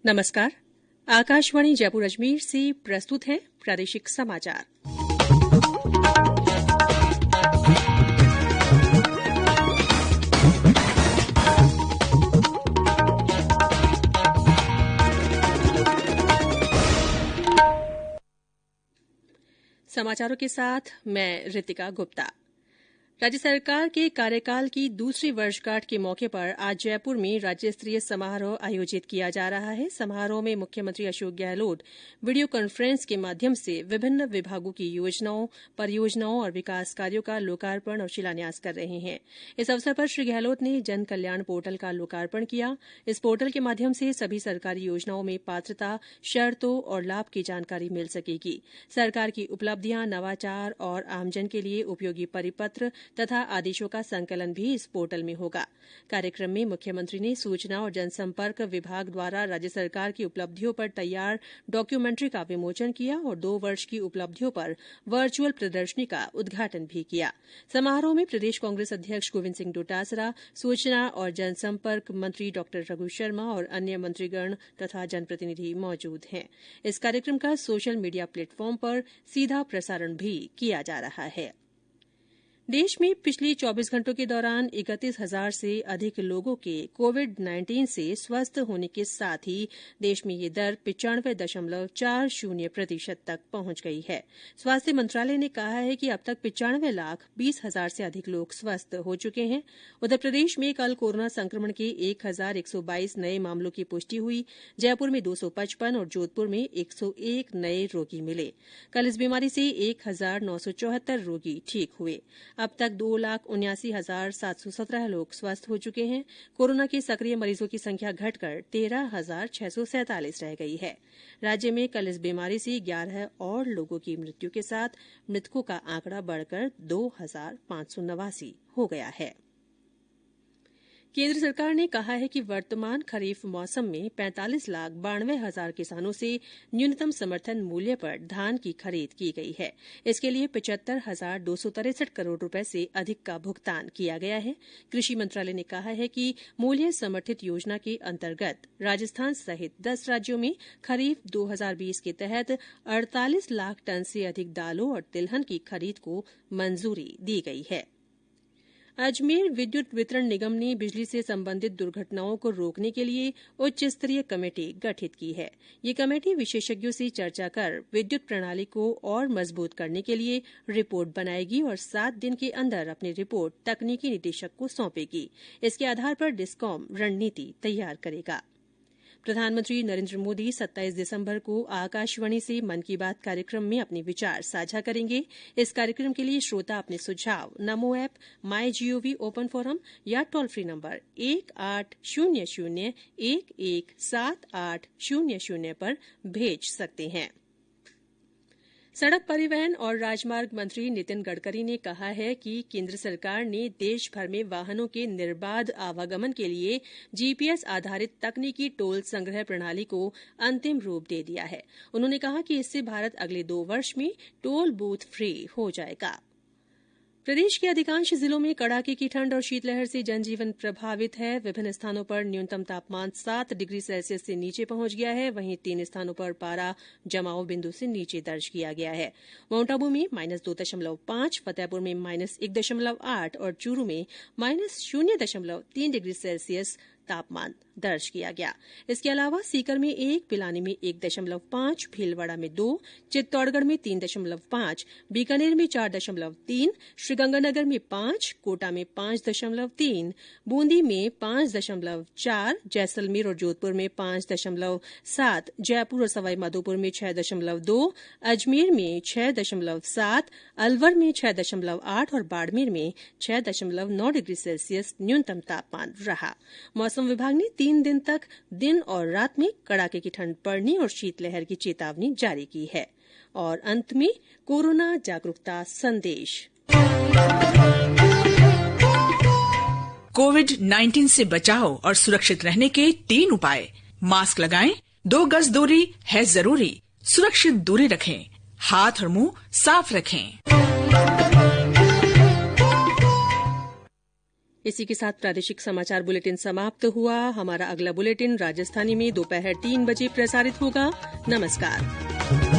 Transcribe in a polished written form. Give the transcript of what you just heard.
नमस्कार। आकाशवाणी जयपुर अजमेर से प्रस्तुत है प्रादेशिक समाचार। समाचारों के साथ मैं ऋतिका गुप्ता। राज्य सरकार के कार्यकाल की दूसरी वर्षगांठ के मौके पर आज जयपुर में राज्य स्तरीय समारोह आयोजित किया जा रहा है। समारोह में मुख्यमंत्री अशोक गहलोत वीडियो कॉन्फ्रेंस के माध्यम से विभिन्न विभागों की योजनाओं, परियोजनाओं और विकास कार्यों का लोकार्पण और शिलान्यास कर रहे हैं। इस अवसर पर श्री गहलोत ने जन कल्याण पोर्टल का लोकार्पण किया। इस पोर्टल के माध्यम से सभी सरकारी योजनाओं में पात्रता, शर्तों और लाभ की जानकारी मिल सकेगी। सरकार की उपलब्धियां, नवाचार और आमजन के लिए उपयोगी परिपत्र तथा आदेशों का संकलन भी इस पोर्टल में होगा। कार्यक्रम में मुख्यमंत्री ने सूचना और जनसंपर्क विभाग द्वारा राज्य सरकार की उपलब्धियों पर तैयार डॉक्यूमेंट्री का विमोचन किया और 2 वर्ष की उपलब्धियों पर वर्चुअल प्रदर्शनी का उद्घाटन भी किया। समारोह में प्रदेश कांग्रेस अध्यक्ष गोविंद सिंह डोटासरा, सूचना और जनसंपर्क मंत्री डॉ रघु शर्मा और अन्य मंत्रीगण तथा जनप्रतिनिधि मौजूद हैं। इस कार्यक्रम का सोशल मीडिया प्लेटफॉर्म पर सीधा प्रसारण भी किया जा रहा है। देश में पिछले 24 घंटों के दौरान 31,000 से अधिक लोगों के कोविड-19 से स्वस्थ होने के साथ ही देश में यह दर 95.40% तक पहुंच गई है। स्वास्थ्य मंत्रालय ने कहा है कि अब तक 95,20,000 से अधिक लोग स्वस्थ हो चुके हैं। उधर प्रदेश में कल कोरोना संक्रमण के 1,122 नए मामलों की पुष्टि हुई। जयपुर में 255 और जोधपुर में 101 नए रोगी मिले। कल इस बीमारी से 1,974 रोगी ठीक हुए। अब तक 2,79,717 लोग स्वस्थ हो चुके हैं। कोरोना के सक्रिय मरीजों की संख्या घटकर 13,647 रह गई है। राज्य में कल इस बीमारी से 11 और लोगों की मृत्यु के साथ मृतकों का आंकड़ा बढ़कर 2,589 हो गया है। केंद्र सरकार ने कहा है कि वर्तमान खरीफ मौसम में 45,92,000 किसानों से न्यूनतम समर्थन मूल्य पर धान की खरीद की गई है। इसके लिए 75,263 करोड़ रुपए से अधिक का भुगतान किया गया है। कृषि मंत्रालय ने कहा है कि मूल्य समर्थित योजना के अंतर्गत राजस्थान सहित 10 राज्यों में खरीफ 2020 के तहत 48 लाख टन से अधिक दालों और तिलहन की खरीद को मंजूरी दी गई है। अजमेर विद्युत वितरण निगम ने बिजली से संबंधित दुर्घटनाओं को रोकने के लिए उच्च स्तरीय कमेटी गठित की है। ये कमेटी विशेषज्ञों से चर्चा कर विद्युत प्रणाली को और मजबूत करने के लिए रिपोर्ट बनाएगी और 7 दिन के अंदर अपनी रिपोर्ट तकनीकी निदेशक को सौंपेगी। इसके आधार पर डिस्कॉम रणनीति तैयार करेगा। प्रधानमंत्री नरेंद्र मोदी 27 दिसंबर को आकाशवाणी से मन की बात कार्यक्रम में अपने विचार साझा करेंगे। इस कार्यक्रम के लिए श्रोता अपने सुझाव नमो ऐप, माईजीओवी ओपन फोरम या टोल फ्री नंबर 1800-117800 पर भेज सकते हैं। सड़क परिवहन और राजमार्ग मंत्री नितिन गडकरी ने कहा है कि केंद्र सरकार ने देश भर में वाहनों के निर्बाध आवागमन के लिए जीपीएस आधारित तकनीकी टोल संग्रह प्रणाली को अंतिम रूप दे दिया है। उन्होंने कहा कि इससे भारत अगले 2 वर्ष में टोल बूथ फ्री हो जाएगा। प्रदेश के अधिकांश जिलों में कड़ाके की ठंड और शीतलहर से जनजीवन प्रभावित है। विभिन्न स्थानों पर न्यूनतम तापमान 7 डिग्री सेल्सियस से नीचे पहुंच गया है। वहीं 3 स्थानों पर पारा जमाव बिंदु से नीचे दर्ज किया गया है। माउंट आबू में -2.5, फतेहपुर में -1.8 और चूरू में -0.3 डिग्री सेल्सियस तापमान दर्ज किया गया। इसके अलावा सीकर में 1, पिलानी में 1.5, भीलवाड़ा में 2, चित्तौड़गढ़ में 3.5, बीकानेर में 4.3, श्रीगंगानगर में 5, कोटा में 5.3, बूंदी में 5.4, जैसलमेर और जोधपुर में 5.7, जयपुर और सवाईमाधोपुर में 6.2, अजमेर में 6.7, अलवर में 6.8 और बाड़मेर में 6.9 डिग्री सेल्सियस न्यूनतम तापमान रहा। मौसम विभाग ने 3 दिन तक दिन और रात में कड़ाके की ठंड पड़ने और शीतलहर की चेतावनी जारी की है। और अंत में कोरोना जागरूकता संदेश। कोविड-19 से बचाव और सुरक्षित रहने के 3 उपाय। मास्क लगाएं, 2 गज दूरी है जरूरी, सुरक्षित दूरी रखें, हाथ और मुंह साफ रखें। इसी के साथ प्रादेशिक समाचार बुलेटिन समाप्त हुआ। हमारा अगला बुलेटिन राजस्थानी में दोपहर 3 बजे प्रसारित होगा। नमस्कार।